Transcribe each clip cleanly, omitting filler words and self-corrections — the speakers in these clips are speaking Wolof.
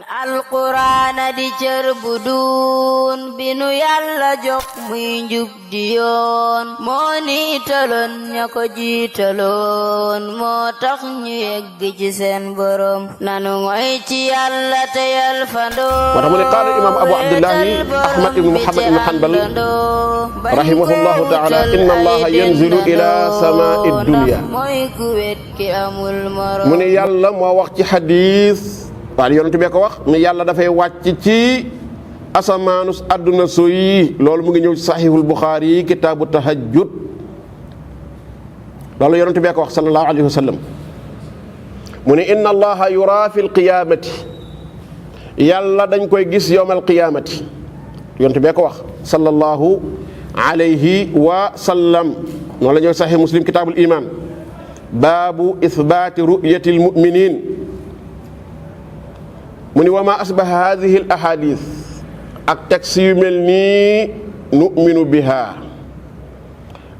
alquraan di cër bu duun bi nu yàlla jox muy njub di yoon moo ni taloon ña ko jiitaloon moo tax ñu yegg ci seen borom nanu ngoy ci yàlla te yal fandoo moo tax mu ne qaala imaam abu abdillahi ahmad ibn muhammad ibn hanbal rahimahullahu taala inna allaha yanzilu ila samaa'i dunya mooy ku wet ki amul morom mu ne yàlla moo wax ci xadiis waaye yonent bi ko wax ne yàlla dafay wàcc ci asamaanu àdduna so yi loolu mu ngi ñëw ci saxiixul buxaari yi kitaabu tahajjud loolu yonent bi ko wax sallallahu alayhi wa sallam mu ne inna allaha yura fi lqiyaamati yàlla dañ koy gis yowm alqiyaamati yonent bi ko wax sallallahu alayhi wa sallam noonu la ñëw saxiix muslim kitaabul iman baabu ithbaati ru'yati almuminin mu ni wa ma asbaha hadihi al ahadith ak texte yu mel nii nu'minu biha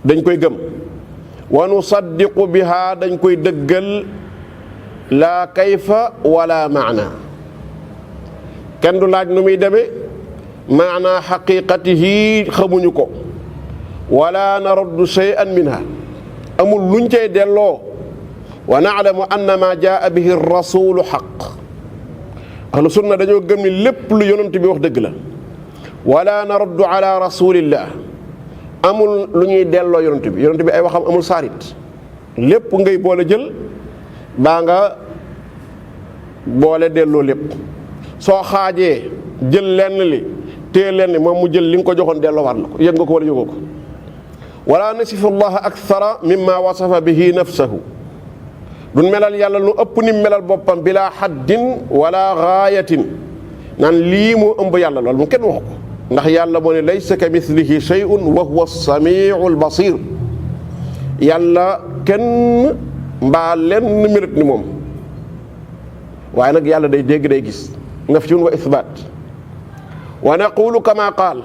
dañ koy gëm wa nusaddiqu biha dañ koy dëggal laa kayfa wala maana kenn du laaj nu muy demee maana xaqiqatihi xamuñu ko wala naraddu shay'an minha amul luñ cay delloo wa na'lamu anna ma jaa bihi rasulu xaq ahlu sunna dañoo gëm ni lépp lu yonent bi wax dëgg la wala naraddu ala rasulillah amul lu ñuy delloo yonent bi ay waxam amul saarit lépp ngay boole jël baa nga boole delloo lépp soo xaajee jël lenn li téye lenn li moom mu jël li nga ko joxoon delloowaat la ko yëg nga ko wala yëgoo ko wala nasifu llaha akthara mimma wasafa bihi nafsahu duñ melal yàlla lu ëpp ni melal boppam bila haddin wala gaayatin naan lii moo ëmb yàlla loolu mu kenn waxu ko ndax yàlla moo ne laysa ka mislihi shay'un wa huwa as-sami'ul basir yàlla kenn mbaa lenn melut ni moom waaye nag yàlla day dégg day gis nafyun wa ithbaat wa naqulu kama qaal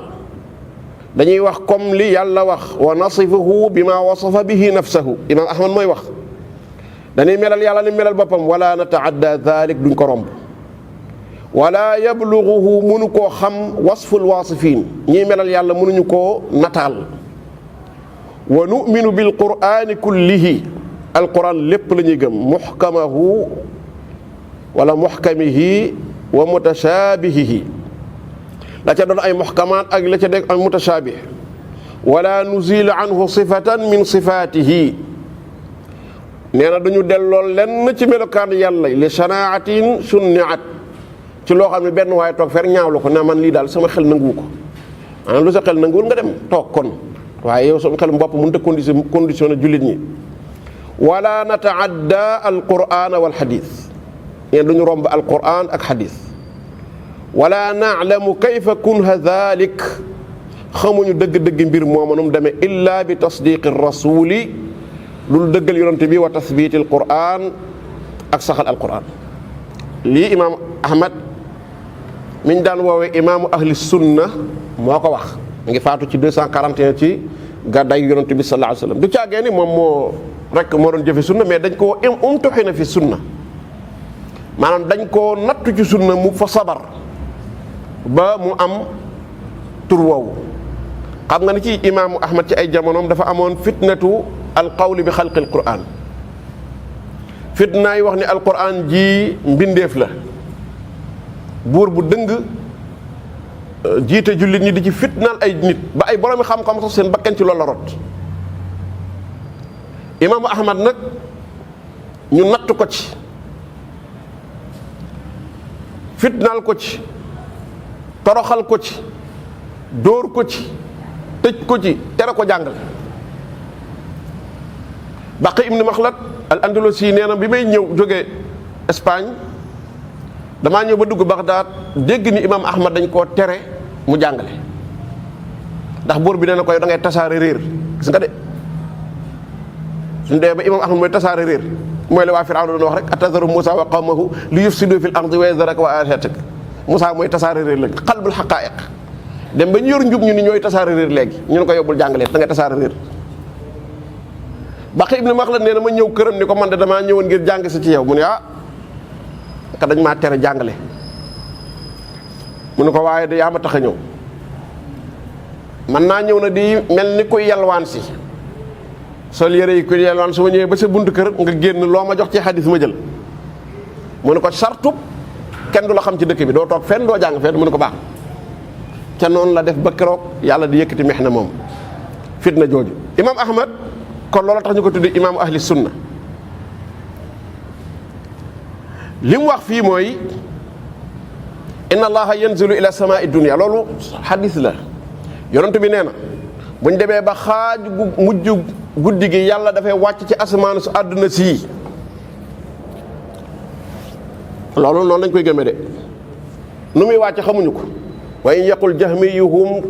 dañuy wax comme li yàlla wax wa nasifuhu bima wasafa bihi nafsahu imam ahmad mooy wax dañuy melal yàlla ni melal boppam wala nataadda dalik duñ ko romb wala yabluguhu mënu koo xam wasful waasifin ñiy melal yàlla mënuñu koo nataal wa numinu bil qur'ani kullihi alquran lépp la ñuy gëm muhkamahu wala muhkamihi wa mutashabihihi la ca doon ay muhkamaat ak la ca dégg ay mutashabih wala nuzil anhu sifatan min sifatihi nee na duñu delloo lenn ci melokaan yàlla li sanaatin sunniat ci loo xam ne benn waaye toog fer ñaawlu ko ne man lii daal sama xel nanguwu ko maanaam lu sa xel nanguwul nga dem toog kon waaye yow sama xel bopp mënut a conditionné jullit ñi wala nataadda alqur'ana wal xadis nee duñu romb alqur'an ak xadis wala naalamu kayfa kunha dalik xamuñu dëgg-dëgg mbir mooma nu mu demee illa bi tasdiqi rasuli lul dëggal yonante bi wa tasbiti alquran ak saxal alquran lii imaam ahmad miñ daan woowee imaamu ahli sunna moo ko wax mu ngi faatu ci 241 ci gàddaay yonante bi sallallahu alayhi wa sallam du caagee ni moom moo doon jëfe sunna mais dañ koo umtuxina fi sunna maanaam dañ koo nattu ci sunna mu fa sabar ba mu am tur woowu xam nga ni ci imaamu ahmad ci ay jamonoom dafa amoon fitnatu alqawli bi xalqi alquran fitnaay wax ni alquran ji mbindeef la buur bu dëng jiite jullit ñi di ci fitnaal ay nit ba ay boroomi xam-xam sax seen bakkan ci loolu la rot imaamu ahmad nag ñu natt ko ci fitnaal ko ci toroxal ko ci dóor ko ci tëj ko ci tere ko jàngal Baqi ibn Maxlad al Andalusi nee na bi may ñëw jógee Espagne damaa ñëw ba dugg Bagdad dégg ni imam Ahmad dañ koo tere mu jàngale ndax buur bi nee na koy da ngay tasaare réer gis nga de suñu dee ba imam Ahmad mooy tasaare réer mooy la waa Firawna doon wax rek atadharu Musa wa qawmahu li yufsidu fil ardi wa yadharaka wa alihatak Musa mooy tasaare réer léegi qalbul haqa'iq dem ba ñu yor njub ñu ni ñooy tasaare réer léegi ñu ne ko yóbbul jàngalee da ngay tasaare réer Baqi ibn Maxlad nee na ma ñëw këram ni ko man de damaa ñëwoon ngir jàng si ci yow mu ne ah ka dañ maa tere jàngale mu ne ko waaye de yaa ma tax a ñëw man naa ñëw na di mel ni kuy yalwaan si sol yére yi kuy yalwaan su ma ñëwee ba sa buntu kër nga génn loo ma jox ci xadis ma jël mu ne ko sartub kenn du la xam ci dëkk bi doo toog fenn doo jàng fenn mu ne ko baax ca noonu la def ba keroog yàlla di yëkkati mex na moom fitna jooju. Imam Ahmad kon loola tax ñu ko tuddi imaamu ahli sunna li mu wax fii mooy inna allaha yanzilu ila samaa'i dunya loolu xadis la yonent bi nee na buñ demee ba xaaj mujj guddi gi yàlla dafay wàcc ci asamaan su àdduna sii loolu noonu lañ koy gëmee de nu muy wàcc xamuñu ko wa in yaqul jahmiyuhum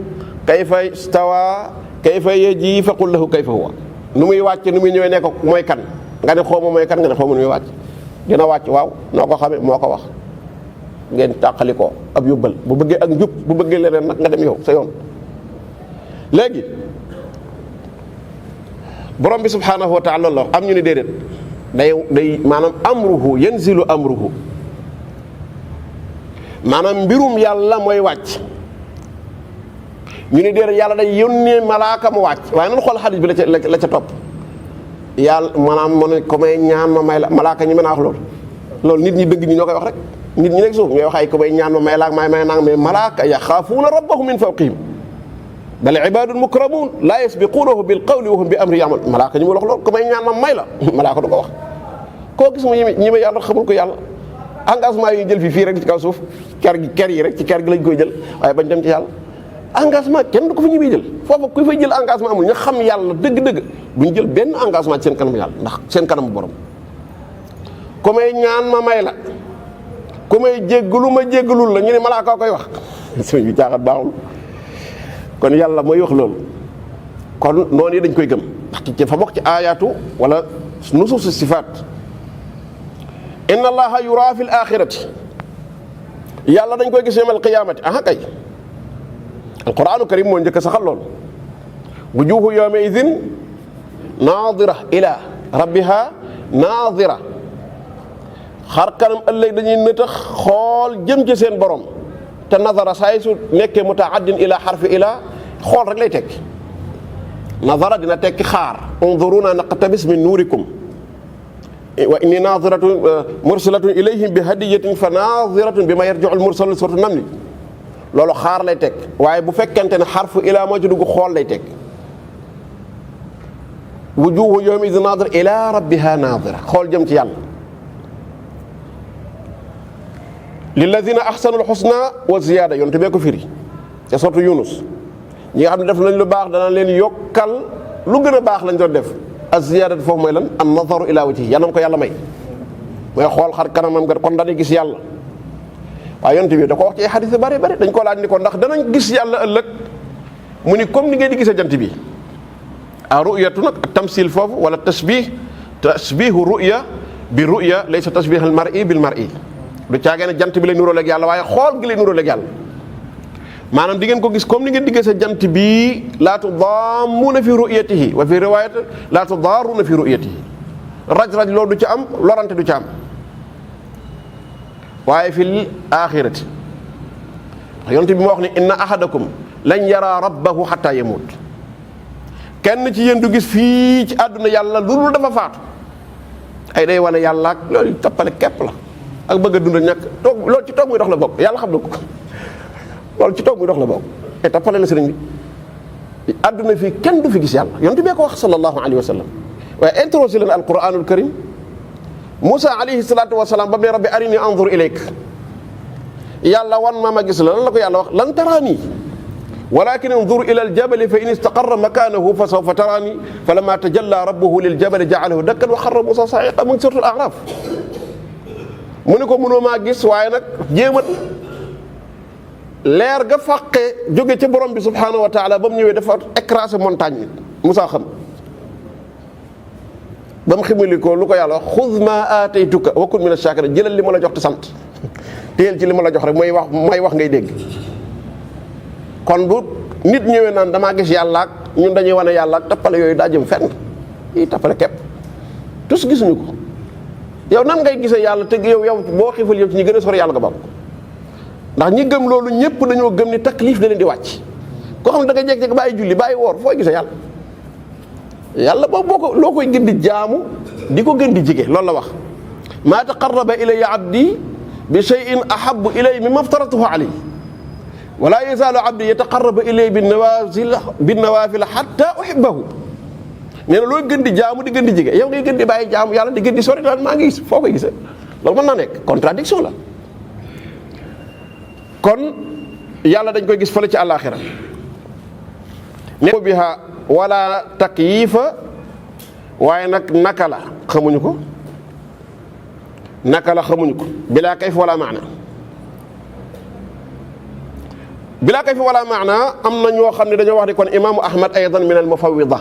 kayfa stawa kayfa yaji faqul lahu kayfa huwa nu muy wàcc nu muy ñëwee ne ko mooy kan nga ne xawma mooy kan nga ne xawma nu muy wàcc dina wàcc waaw noo ko xamee moo ko wax ngeen tàqali ko ab yóbbal bu bëggee ak njub bu bëggee leneen nag nga dem yow sa yoon. léegi borom bi subhanahu wa taala la am ñu ni déedéet day maanaam amruhu yanzilu amruhu maanaam mbirum yàlla mooy wàcc ñu ni déedéet yàlla day yónnee malaaka mu wàcc waaye nan xool xadis bi la ca topp yàlla maanaam mu ne ko may ñaan ma may la malaaka ñi mën a wax loolu nit ñi dëgg ñi ñoo koy wax rek nit ñi nekk suuf ñooy wax ay ko may ñaan ma may la ak may nang mais malaaka yaxaafuuna rabbahum min fawqihim bal ibaadun mukramuun laa yasbiquunahu bil qawli wa hum bi amri ya'maluun malaaka ñu ma wax loolu ko may ñaan ma may la malaaka du ko wax koo gis mu ñi ma yàlla xamul ko yàlla engagement yi jël fii rek ci kaw suuf ker yi rek ci ker gi lañ koy jël waaye bañ dem ci yàlla engagement kenn du ko fi ñuy jël foofu ku fay jël engagement amul ñu xam yàlla dëgg-dëgg duñ jël benn engagement ci seen kanam yàlla ndax seen kanamu borom ku may ñaan ma may la ku may jéggalu ma jéggalul la ñu ne malaaka koy wax suñu jaaxat baaxul kon yàlla mooy wax loolu kon noonu yi dañ koy gëm ndax ci fa bokk ci aayaatu wala nusuus sifaat inna allaha yura fi l axirati yàlla dañ koy gis yawmal qiyaamati aha kay alquranu karim moo njëkk saxal lool wujuhu yawma idin naadira ila rabbiha naadira xar kanam ëllëg dañuy nëtax xool jëm ci seen borom te nazara saa su nekkee mutaaddin ila xarfi ila xool rek lay tekki nazara dina tekki xaar unzuruna naqtabis min nuurikum wa inni naziratun mursalatun ilayhim bi hadiyatin fa naziratun bi ma yarji'u al mursalun suratu namli loolu xaar lay tekki waaye bu fekkente ne xarfu ila moo ci dugg xool lay tekki wujuhu yawma idin nazira ila rabbiha nazira xool jëm ci yàlla lilladina ahsanul husna wa ziyada yonte bee ko firi te surtout Yunus ñi nga xam ne def nañ lu baax dana leen yokkal lu gën a baax lañ doon def az-ziyada foofu mooy lan an nazaru ila wajhi yanam ko yàlla may mooy xool xar kanamam nga kon dañuy gis yàlla waaye yonte bi da ko wax ci ay xadis yu bari bari dañ ko laaj ni ko ndax danañ gis yàlla ëllëg mu ni comme ni ngay di gisee jant bi a ru'yatu nag tamsil foofu wala tashbihu ru'ya bi ru'ya laysa tashbih al mar'i bil mar'i du caagee ne jant bi lay nuróoleeg yàlla waaye xool gi lay nuróoleeg yàlla maanaam di ngeen ko gis comme ni ngeen di gisee jant bi laa tudaamuuna fi ru'yatihi wa fi riwaayat laa tudaaruuna fi ru'yatihi raj-raj loolu du ci am lorante du ci am waaye fil axirati yonent bi moo wax ne inna ahadakum lan yara rabbahu xatta yamut kenn ci yéen du gis fii ci àdduna yàlla loolu dafa faatu ay day wane yàlla ak loolu tappale képp la ak bëgg a dund ñàkk toog loolu ci toog muy dox la bokk yàlla xam na ko loolu ci toog muy dox la bokk et tappale la sëriñ bi àdduna fii kenn du fi gis yàlla yonent bee ko wax sallallahu alayhi wa sallam waaye introsé leen alquranul karim Moussa alayhi salaatu wa salaam ba mu ne rabbi arini anzur ilayk yàlla wan ma gis la lan la ko yàlla wax lan taraani walakin anzur ila aljabali fa in istaqarra makanahu fa sawfa taraani falamma tajalla rabbuhu liljabali ja'alahu dakkan wa xarra Moussa sa'iqan mu ngi suratul A'raf mu ne ko mënoo maa gis waaye nag jéemat leer ga fàqee jóge ca borom bi subhanahu wa taala ba mu ñëwee dafa écrasé montagne bi Moussa xam ba mu ximali ko lu ko yàlla wax xuz ma aataytuka wa kun mina shakirin jëlal li ma la jox te sant téyel ci li ma la jox rek mooy wax ngay dégg kon bu nit ñëwee naan damaa gis yàlla ak ñun dañuy wane yàlla ak tappale yooyu daa jëm fenn yi tappale képp tous gisuñu ko yow nan ngay gisee yàlla te yow boo xiifal yow ci ñi gën a sori yàlla nga bokk ndax ñi gëm loolu ñëpp dañoo gëm ni taklif da leen di wàcc. koo xam ne da nga jékki-jékki bàyyi julli bàyyi woor fooy gisee yàlla boo ko loo koy gën di jaamu di ko gën di jige loolu la wax maa taqarraba ilayya abdi bi shay'in ahabbu ilayya mimma aftaratuhu alayhi wala yazaalu abdi yataqarrabu ilayya bin nawaafil hatta uhibbahu. nee na looy gën di jaamu di gën di jige yow ngay gën di bàyyi jaamu yàlla di gën di sori daal maa ngi gis foo koy gisee loolu mën naa nekk contradiction la. kon yàlla dañ koy gis fële ci àllaaxira ne biha wala takyifa waaye nag naka la xamuñu ko bilaa kayf wala maana bilaa kayf wala maana am na ñoo xam ne dañoo wax ni kon imaamu Ahmad aydan min al mufawwida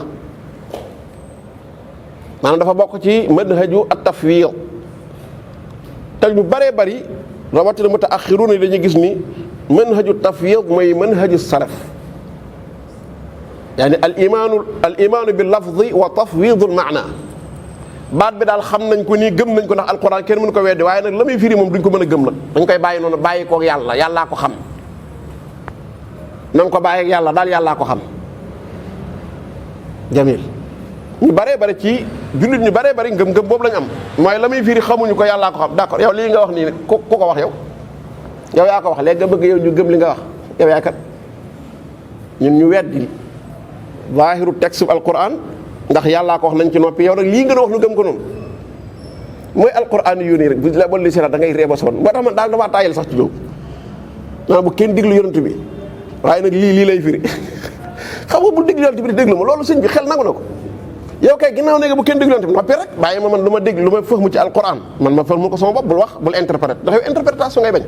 maanaam dafa bokk ci manhaju at tafwid te ñu bëree bëri rawatina mutaaxiruun yi dañuy gis ni manhaju tafwid mooy manhaju salaf yaani al imaanu bil lafzi wa tafwidul maana baat bi daal xam nañ ko nii gëm nañ ko ndax alquran kenn mënu ko weddi waaye nag la muy firi moom duñ ko mën a gëm nag dañ koy bàyyi noonu bàyyi koog yàlla yàllaa ko xam na nga ko bàyyi ak yàlla daal yàllaa ko xam. jamil ñu bëree bëri ci jullit ñu bëree bëri ngëm-ngëm boobu lañ am mooy la muy firi xamuñu ko yàllaa ko xam d'accord yow lii nga wax nii ku ko wax yow yaa ko wax léegi nga bëgg yow ñu gëm li nga wax yow yaay kat ñun ñu weddi zaahiru texte alquran ndax yàllaa ko wax nañ ci noppi yow nag lii nga wax ñu gëm ko noonu mooy alquran yu nii rek bu la bolli sira da ngay reeba soon moo tax man daal damaa taayal sax ci ñoom maanaam bu kenn diglu yonent bi waaye nag lii lay firi xam nga bu diglu yonent bi di déglu ma loolu sëñ bi xel nangu na ko yow kay ginnaaw ne bu kenn diglu yonent bi noppi rek bàyyi ma man lu ma dégg lu ma fahmu ci alquran man ma fahmu ko sama bopp bul wax bul interpréter ndax yow interprétation ngay bañ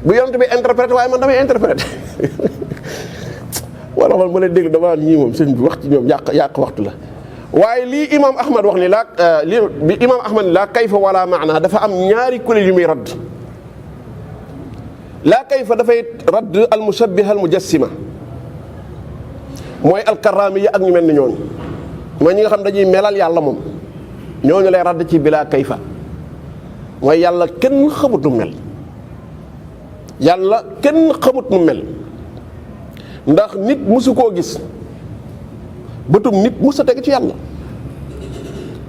bu yonent bi interpréter waaye man damay interpréter wala man ma leen déglu dama ñii moom sëñ bi wax ci ñoom yàq waxtu la waaye lii imam ahmad wax ni lii bi imam ahmad ni laa kayfa wala maana dafa am ñaari kuréel yu muy radd laa kayfa dafay radd al mushabbiha al mujassima mooy alkaramiya ak ñu mel ni ñooñu mooy ñi nga xam dañuy melal yàlla moom ñooñu lay radd ci bilaa kayfa mooy yàlla kenn xamut nu mel yàlla kenn xamut nu mel ndax nit musu koo gis bëtum nit musta tegu ci yàlla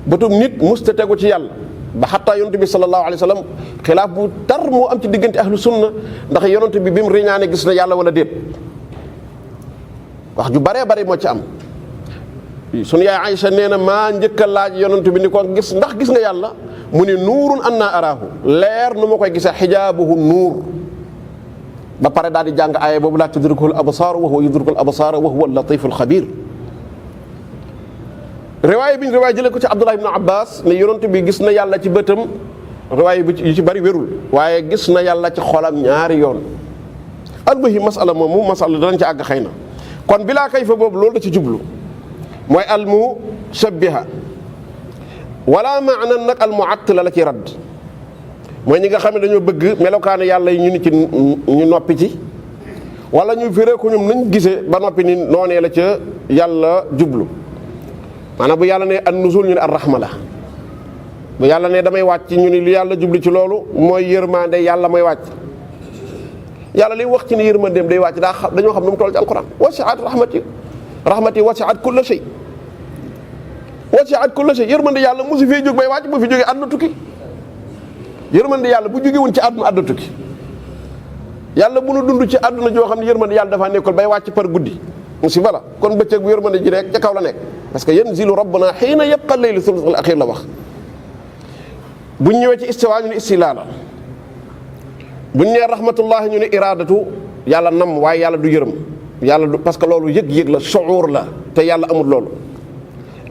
bëtum nit musta tegu ci yàlla ba xataa yonent bi sallallahu alayhi wa sallam xilaaf bu tar moo am ci diggante ahlu sunna ndax yonent bi mu riñaane gis na yàlla wala déet wax ju baree bari moo ci am sunu yaay Aïcha nee na maa njëkk a laaj yonent bi ni ko gis nga yàlla mu ni nuurun anna araahu leer nu ma koy gisee xijaabuhu nuur ba pare daal di jàng aaya boobu laa tudrikuhu al absaar wa huwa yudrikul absaar wa huwa al latiful xabiir riwaay bi ñu riwaay jëlee ko ci Abdullah ibn Abbas ne yonent bi gis na yàlla ci bëtam riwaay bi yu ci bari wérul waaye gis na yàlla ci xolam ñaari yoon almuhim masala moomu masala danañ ci àgg xëy na kon bilaa kayfa boobu loolu da ci jublu mooy almushabbiha wala maana nag almuattila la ci radd mooy ñi nga xam ne dañoo bëgg melokaanu yàlla yi ñu ni ci ñu noppi ci wala ñu firee ko ñoom nañ gisee ba noppi ni noonee la ca yàlla jublu maanaam bu yàlla ne an nuzul ñu ne ar rahma la bu yàlla ne damay wàcc ñu ni lu yàlla jublu ci loolu mooy yërmande yàlla may wàcc yàlla li wax ci ni yërmandeem day wàcc dañoo xam nu mu toll ci alquran wasi'at rahmati wasi'at kulla shay yërmande yàlla mosu fee jóg bay wàcc bu fi jógee àdduna tukki yërmande yàlla bu jóge woon ci àdduna tukki yàlla bu nu dund ci àdduna joo xam ne yërmande yàlla dafa nekkul bay wàcc par guddi musiba la kon bëccëg bu yërmande ji rek ca kaw la nekk parce que yanzilu rabbuna hiina yabqa laylu thuluthul akhir la wax buñ ñëwee ci istiwa ñu ne istila la buñ nee rahmatullahi ñu ne iradatu yàlla nam waaye yàlla du yërëm yàlla du parce que loolu yëg-yëg la shuur la te yàlla amul loolu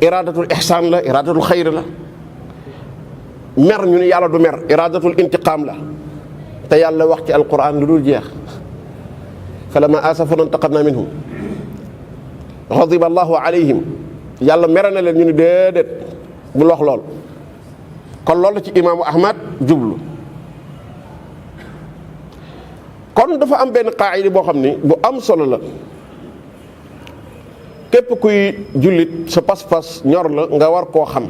iradatul ihsaan la iradatul xayr la mer ñu ne yàlla du mer iradatul intiqaam la te yàlla wax ci alquran lu dul jeex falamma asafuna intaqamna minhum ghadiba allahu alayhim yàlla mere na leen ñu ni déedéet bu wax lool kon loolu la ci imaamu ahmad jublu kon dafa am benn qaayida boo xam ni bu am solo la képp kuy jullit sa pas-pas ñor la nga war koo xam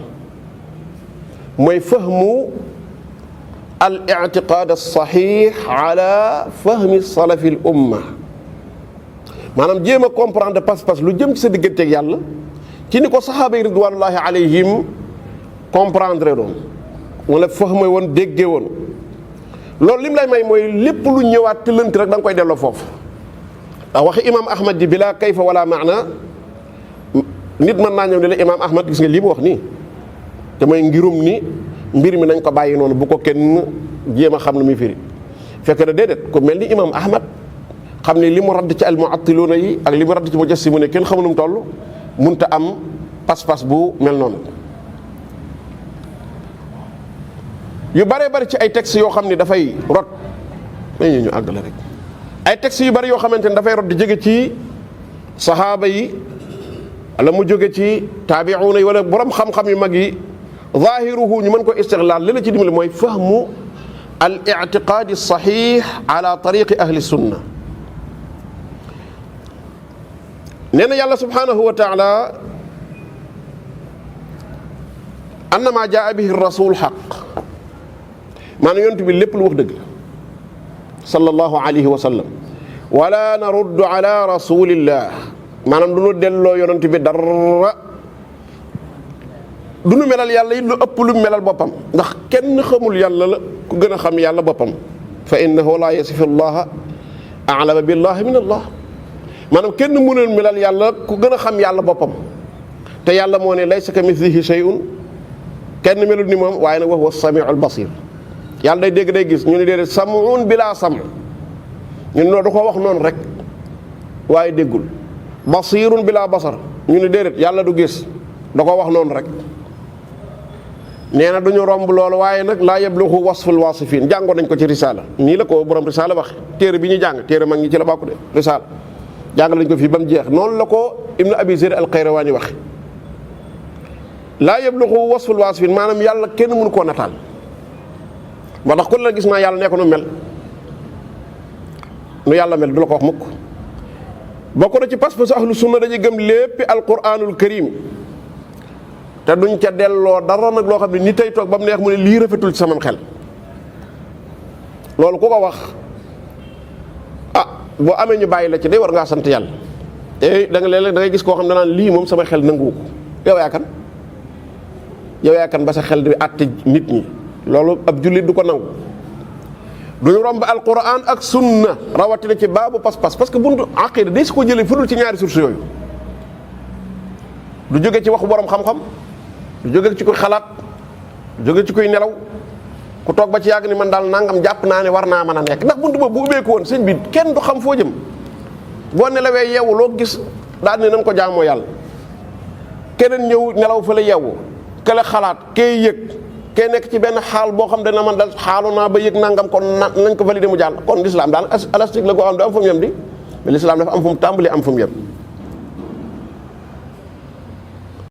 mooy fahmu al i'tiqaad as-saxiix ala fahmi salafi al umma maanaam jéem a comprendre pas-pas lu jëm ci sa digganteeg yàlla ci ni ko saxaaba yi ridwanullahi alayhim comprendre doon wala fahme woon déggee woon loolu lim lay may mooy lépp lu ñëwaat te lënt rek da nga koy delloo foofu ndax waxi imaam Ahmad ji bila kayfa wala maana nit mën naa ñëw ne la imaam Ahmad gis nga lii mu wax nii te mooy ngirum ni mbir mi nañ ko bàyyi noonu bu ko kenn jéem a xam lu muy firi fekk na déedéet ku mel ni imaam Ahmad xam ne li mu radd ci almuattiluuna yi ak li mu radd ci mujassimuuna kenn xamu nu mu toll munta am pas-pas bu mel noonu. yu bëree bëri ci ay textes yoo xam ne dafay rot may ñu àggale rek ay textes yu bëri yoo xamante ne dafay rot di jóge ci saxaaba yi wala mu jóge ci taabiuuna yi wala borom xam-xam yu mag yi zaahiruhu ñu mën ko istixlaal li la ci dimbali mooy fahmu al i'tiqaad as-saxiix ala tariqi ahli sunna. nee na yàlla subhaanahu wa taala annama jaa bihi rasul xaq maanaam yonent bi lépp lu wax dëgg sallallahu alayhi wa sallam wala naruddu ala rasulillah maanaam du ñu delloo yonent bi dara du ñu melal yàlla it lu ëpp lu melal boppam ndax kenn xamul yàlla la ku gën a xam yàlla boppam fa innahu la yasifu llaha a'lama billahi min allah maanaam kenn mënul melal yàlla ku gën a xam yàlla boppam te yàlla moo ne laysa kamithlihi shay'un kenn melul ni moom waaye nag wa huwa as-sami'ul basir yàlla day dégg day gis ñu ne déedéet sam'un bila sam' ñu ne da ko wax noonu rek waaye déggul basirun bila basar ñu ne déedéet yàlla du gis da ko wax noonu rek nee na duñu romb loolu waaye nag laa yablughu wasful wasifin jàngoon nañ ko ci risaala nii la ko borom risaala wax téere bi ñu jàng téere mag ñi ci la bokk de risaala jàng lañ ko fii ba mu jeex noonu la ko ibnu abi zayd al-qayrawaani wax laa yablughu wasful wasifin maanaam yàlla kenn mënu koo nataal moo tax kon la gis naa yàlla nekk nu mel nu yàlla mel du la ko wax mukk bokk na ci pas-pas ahlu sunna dañuy gëm léppi alquranul karim te duñ ca delloo dara nag loo xam ne ni tey toog ba mu neex mu ne lii rafetul ci sama xel loolu ku ko wax ah boo amee ñu bàyyi la ci day war ngaa sant yàlla te da nga léeg-léeg da ngay gis koo xam ne danaan lii moom sama xel nanguwu ko yow yaa kan ba sa xel di àtte nit ñi loolu ab jullit du ko nangu duñu romb alquran ak sunna rawatina ci baabu pas-pas parce que buntu aqida day si ko jëlee fudul ci ñaari sources yooyu du jóge ci waxu borom xam-xam du jóge ci kuy xalaat du jóge ci kuy nelaw ku toog ba ci yàgg ni man daal nangam jàpp naa ne war naa mën a nekk ndax buntu boobu bu ubbeeku woon sëñ bi kenn du xam foo jëm boo nelawee yeewu loo gis daal ne nan ko jaamoo yàlla keneen ñëw nelaw fa la yeewu kële xalaat kee yëg kee nekk ci benn xaal boo xam dana man dal xaalu naa ba yëg nangam kon nañ ko validé mu jàll kon l'islam daal élastique la koo xam ne du am fu mu yem di mais l'islam dafa am fu mu tàmbali am fu mu yem